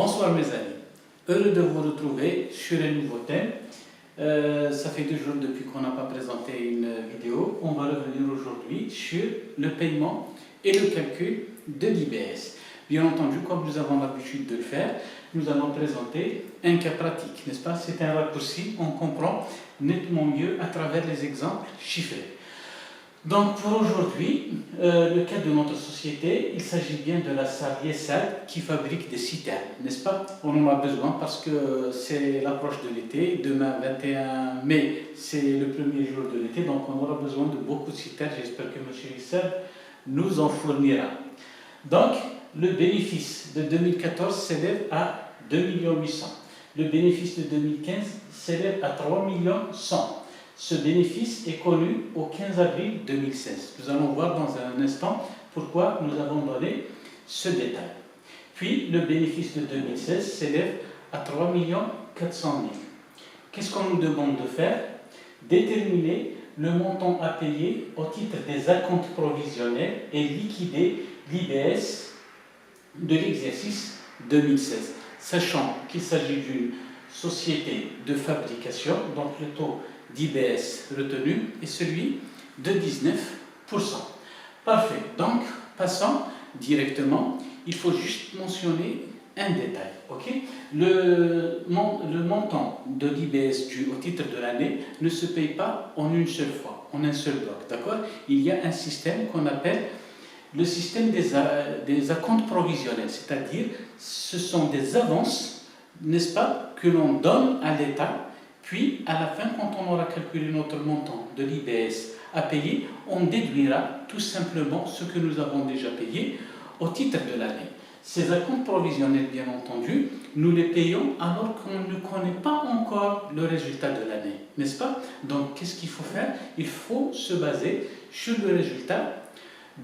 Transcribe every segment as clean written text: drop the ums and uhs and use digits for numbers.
Bonsoir mes amis, heureux de vous retrouver sur un nouveau thème. Ça fait 2 jours depuis qu'on n'a pas présenté une vidéo. On va revenir aujourd'hui sur le paiement et le calcul de l'IBS. Bien entendu, comme nous avons l'habitude de le faire, nous allons présenter un cas pratique, n'est-ce pas? C'est un raccourci, on comprend nettement mieux à travers les exemples chiffrés. Donc pour aujourd'hui, le cas de notre société, il s'agit bien de la Sarrié-Sad qui fabrique des citernes, n'est-ce pas? On en a besoin parce que c'est l'approche de l'été. Demain, 21 mai, c'est le premier jour de l'été, donc on aura besoin de beaucoup de citernes. J'espère que M. Issad nous en fournira. Donc, le bénéfice de 2014 s'élève à 2 800 000. Le bénéfice de 2015 s'élève à 3 100 000. Ce bénéfice est connu au 15 avril 2016. Nous allons voir dans un instant pourquoi nous avons donné ce détail. Puis, le bénéfice de 2016 s'élève à 3 400 000. Qu'est-ce qu'on nous demande de faire? Déterminer le montant à payer au titre des acomptes provisionnels et liquider l'IBS de l'exercice 2016, sachant qu'il s'agit d'une société de fabrication, donc le taux d'IBS retenu est celui de 19%. Parfait. Donc, passons directement. Il faut juste mentionner un détail. Okay? Le montant de l'IBS dû au titre de l'année ne se paye pas en une seule fois, en un seul bloc. D'accord? Il y a un système qu'on appelle le système des acomptes provisionnels, c'est-à-dire ce sont des avances, n'est-ce pas, que l'on donne à l'État. Puis, à la fin, quand on aura calculé notre montant de l'IBS à payer, on déduira tout simplement ce que nous avons déjà payé au titre de l'année. Ces acomptes provisionnels, bien entendu, nous les payons alors qu'on ne connaît pas encore le résultat de l'année, n'est-ce pas? Donc, qu'est-ce qu'il faut faire? Il faut se baser sur le résultat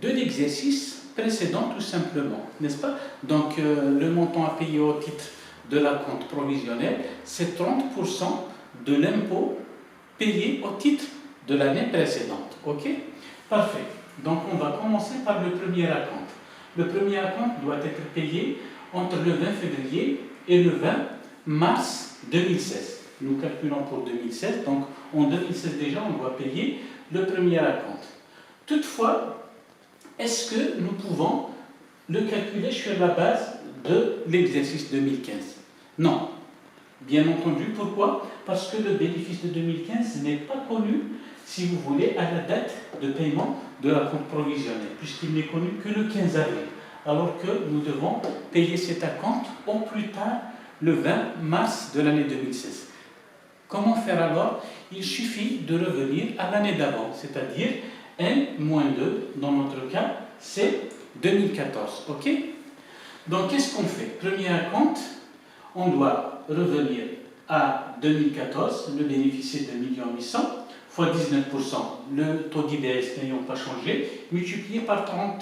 de l'exercice précédent, tout simplement, n'est-ce pas? Donc, le montant à payer au titre de l'acompte provisionnel, c'est 30% de l'impôt payé au titre de l'année précédente. Ok? Parfait. Donc, on va commencer par le premier acompte. Le premier acompte doit être payé entre le 20 février et le 20 mars 2016. Nous calculons pour 2016, donc en 2016 déjà, on doit payer le premier acompte. Toutefois, est-ce que nous pouvons le calculer sur la base de l'exercice 2015? Non. Bien entendu, pourquoi? Parce que le bénéfice de 2015 n'est pas connu, si vous voulez, à la date de paiement de l'acompte provisionnel, puisqu'il n'est connu que le 15 avril, alors que nous devons payer cet acompte au plus tard le 20 mars de l'année 2016. Comment faire alors? Il suffit de revenir à l'année d'avant, c'est-à-dire 1 moins 2, dans notre cas, c'est 2014. Ok? Donc, qu'est-ce qu'on fait? Premier acompte, on doit revenir à 2014, le bénéfice est de 2 800 000, fois 19%, le taux d'IBS n'ayant pas changé, multiplié par 30%.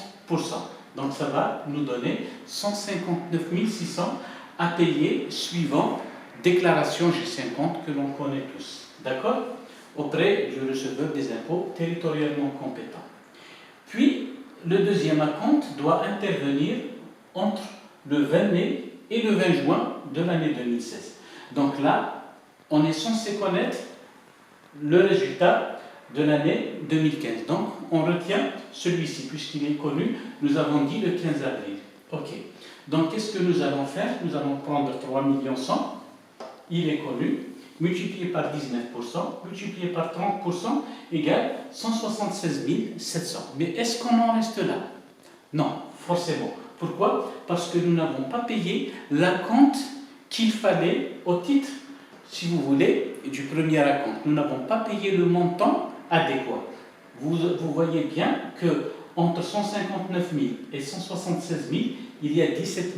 Donc ça va nous donner 159 600 à payer suivant déclaration G50 que l'on connaît tous. D'accord? Auprès du receveur des impôts territorialement compétent. Puis, le deuxième acompte doit intervenir entre le 20 mai et le 20 juin de l'année 2016. Donc là, on est censé connaître le résultat de l'année 2015. Donc, on retient celui-ci, puisqu'il est connu, nous avons dit le 15 avril. Ok. Donc, qu'est-ce que nous allons faire? Nous allons prendre 3 100 000, il est connu, multiplié par 19%, multiplié par 30%, égale 176 700. Mais est-ce qu'on en reste là? Non, forcément. Pourquoi? Parce que nous n'avons pas payé l'acompte qu'il fallait au titre, si vous voulez, du premier acompte. Nous n'avons pas payé le montant adéquat. Vous voyez bien que entre 159 000 et 176 000, il y a 17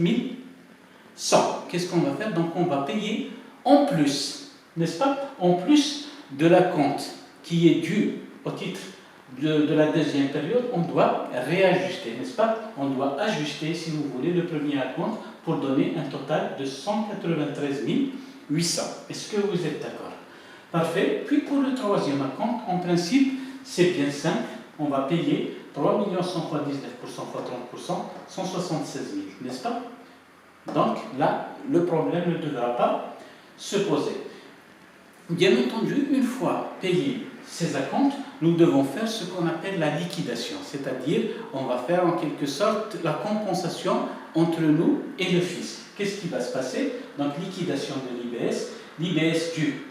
100. Qu'est-ce qu'on va faire? Donc on va payer en plus, n'est-ce pas? En plus de l'acompte qui est dû au titre de la deuxième période, on doit réajuster, n'est-ce pas? On doit ajuster, si vous voulez, le premier acompte pour donner un total de 193 800. Est-ce que vous êtes d'accord? Parfait. Puis pour le troisième acompte, en principe, c'est bien simple. On va payer 3 100 fois 19% fois 30%, 176 000, n'est-ce pas? Donc là, le problème ne devra pas se poser. Bien entendu, une fois payé ces acomptes, nous devons faire ce qu'on appelle la liquidation, c'est-à-dire on va faire en quelque sorte la compensation entre nous et le fisc. Qu'est-ce qui va se passer? Donc liquidation de l'IBS dû,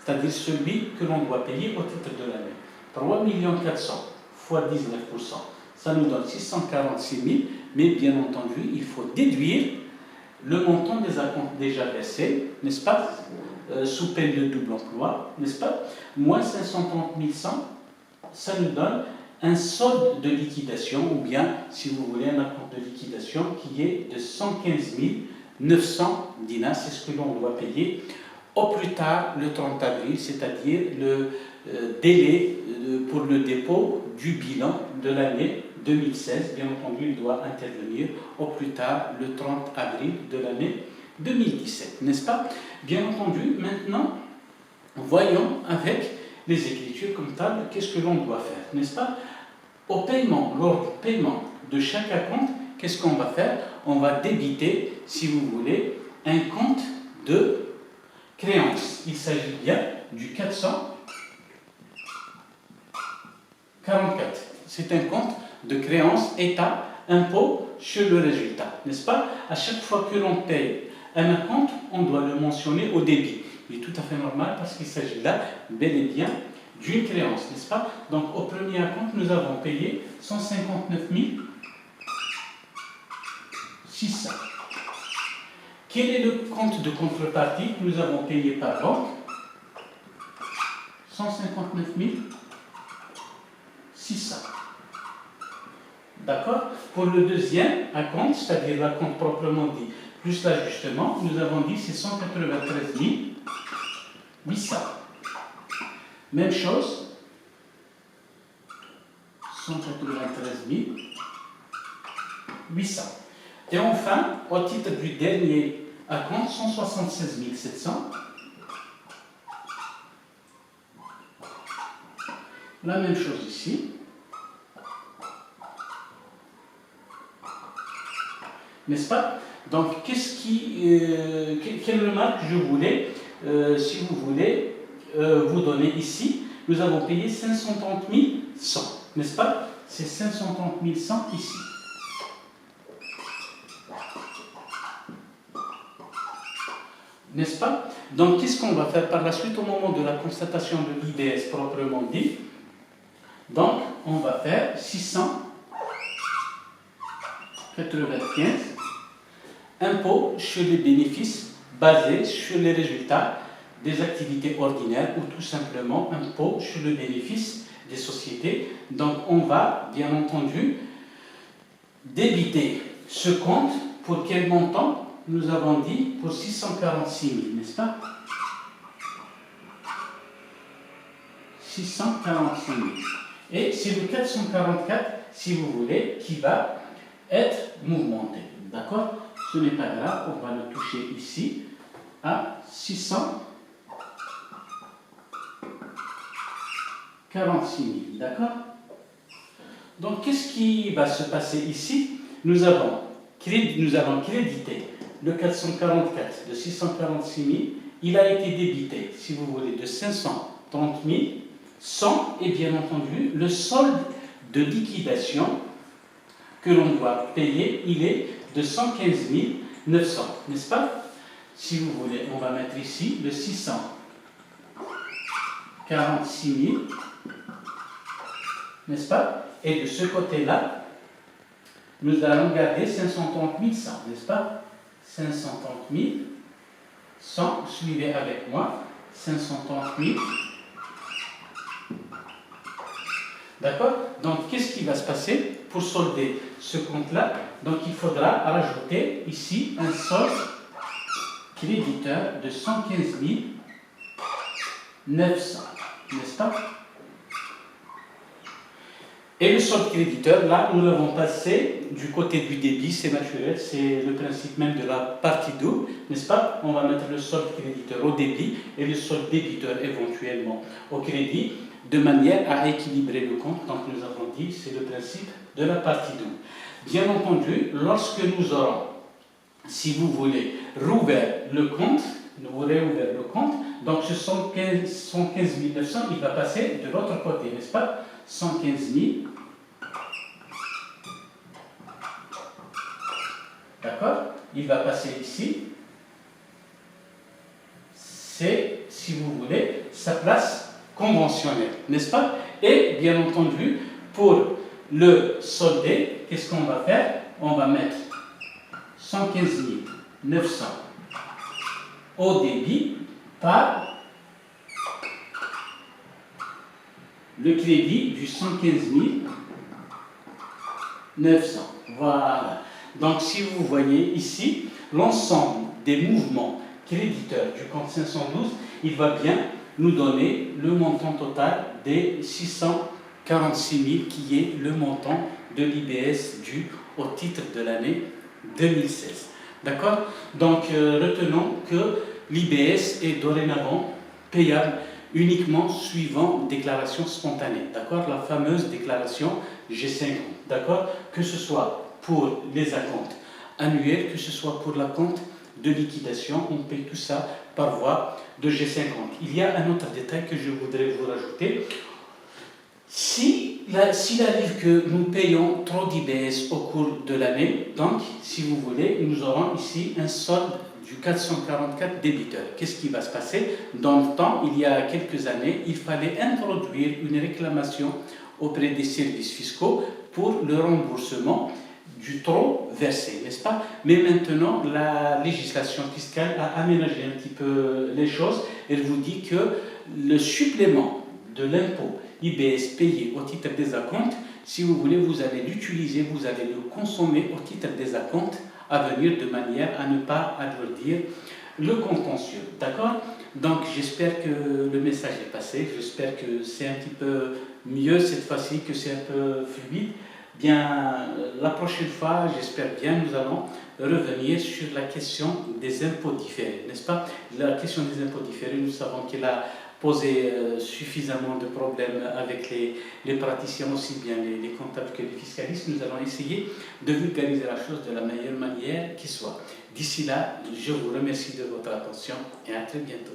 c'est-à-dire celui que l'on doit payer au titre de l'année. 3 400 000 fois 19%, ça nous donne 646 000, mais bien entendu, il faut déduire le montant des acomptes déjà versés, n'est-ce pas, sous peine de double emploi, n'est-ce pas, moins 530 100, ça nous donne un solde de liquidation, ou bien, si vous voulez, un acompte de liquidation qui est de 115 900 dinars, c'est ce que l'on doit payer au plus tard le 30 avril, c'est-à-dire le délai pour le dépôt du bilan de l'année 2016. Bien entendu, il doit intervenir au plus tard le 30 avril de l'année 2017, n'est-ce pas? Bien entendu, maintenant, voyons avec les écritures comptables qu'est-ce que l'on doit faire, n'est-ce pas? Au paiement, lors du paiement de chaque acompte, qu'est-ce qu'on va faire? On va débiter, si vous voulez, un compte de créance. Il s'agit bien du 444. C'est un compte de créance État, impôt sur le résultat, n'est-ce pas? À chaque fois que l'on paye un acompte, on doit le mentionner au débit. Il est tout à fait normal parce qu'il s'agit là, bel et bien, d'une créance, n'est-ce pas? Donc, au premier acompte, nous avons payé 159 600. Quel est le compte de contrepartie que nous avons payé par banque? 159 600. D'accord? Pour le deuxième acompte, c'est-à-dire l'acompte proprement dit, plus l'ajustement, nous avons dit c'est 193 800. Même chose, 193 800. Et enfin, au titre du dernier acompte, 176 700. La même chose ici. N'est-ce pas? Donc, quelle remarque je voulais, si vous voulez, vous donner ici? Nous avons payé 530 100, n'est-ce pas? C'est 530 100 ici. N'est-ce pas? Donc, qu'est-ce qu'on va faire par la suite au moment de la constatation de l'IBS proprement dit? Donc, on va faire 695 impôts sur les bénéfices basés sur les résultats des activités ordinaires ou tout simplement impôts sur le bénéfice des sociétés. Donc, on va, bien entendu, débiter ce compte pour quel montant? Nous avons dit pour 646 000, n'est-ce pas? 646 000. Et c'est le 444, si vous voulez, qui va être mouvementé. D'accord? Ce n'est pas grave, on va le toucher ici à 646 000. D'accord? Donc, qu'est-ce qui va se passer ici? Nous allons créditer le 444 de 646 000. Il a été débité, si vous voulez, de 530 100 et bien entendu, le solde de liquidation que l'on doit payer, il est de 115 900, n'est-ce pas? Si vous voulez, on va mettre ici le 646 000, n'est-ce pas? Et de ce côté-là, nous allons garder 530 100, n'est-ce pas? 530 100, suivez avec moi, 530 000. D'accord? Donc, qu'est-ce qui va se passer pour solder ce compte-là? Donc, il faudra rajouter ici un solde créditeur de 115 900, n'est-ce pas? Et le solde créditeur, là, nous l'avons passé du côté du débit, c'est naturel, c'est le principe même de la partie double, n'est-ce pas? On va mettre le solde créditeur au débit et le solde débiteur éventuellement au crédit, de manière à équilibrer le compte. Donc nous avons dit, c'est le principe de la partie double. Bien entendu, lorsque nous aurons si vous voulez, rouvert le compte, vous réouvert le compte, donc ce 115 900, il va passer de l'autre côté, n'est-ce pas? 115 000, d'accord? Il va passer ici. C'est, si vous voulez, sa place conventionnelle, n'est-ce pas? Et bien entendu, pour le solder, qu'est-ce qu'on va faire? On va mettre 115 900 au débit par le crédit du 115 900. Voilà. Donc, si vous voyez ici, l'ensemble des mouvements créditeurs du compte 512, il va bien nous donner le montant total des 646 000 qui est le montant de l'IBS dû au titre de l'année 2016. D'accord? Donc, retenons que l'IBS est dorénavant payable uniquement suivant déclaration spontanée. D'accord? La fameuse déclaration G50. D'accord? Que ce soit pour les acomptes annuels, que ce soit pour l'acompte de liquidation, on paye tout ça par voie de G50. Il y a un autre détail que je voudrais vous rajouter. S'il arrive que nous payons trop d'IBS au cours de l'année, donc, si vous voulez, nous aurons ici un solde du 444 débiteur. Qu'est-ce qui va se passer? Dans le temps, il y a quelques années, il fallait introduire une réclamation auprès des services fiscaux pour le remboursement du trop versé, n'est-ce pas? Mais maintenant, la législation fiscale a aménagé un petit peu les choses. Elle vous dit que le supplément de l'impôt IBS payé au titre des acomptes, si vous voulez, vous allez l'utiliser, vous allez le consommer au titre des acomptes à venir de manière à ne pas alourdir le contentieux. D'accord? Donc, j'espère que le message est passé. J'espère que c'est un petit peu mieux cette fois-ci, que c'est un peu fluide. Bien, la prochaine fois, j'espère bien, nous allons revenir sur la question des impôts différés, n'est-ce pas? La question des impôts différés, nous savons qu'elle a posé suffisamment de problèmes avec les praticiens, aussi bien les comptables que les fiscalistes. Nous allons essayer de vulgariser la chose de la meilleure manière qui soit. D'ici là, je vous remercie de votre attention et à très bientôt.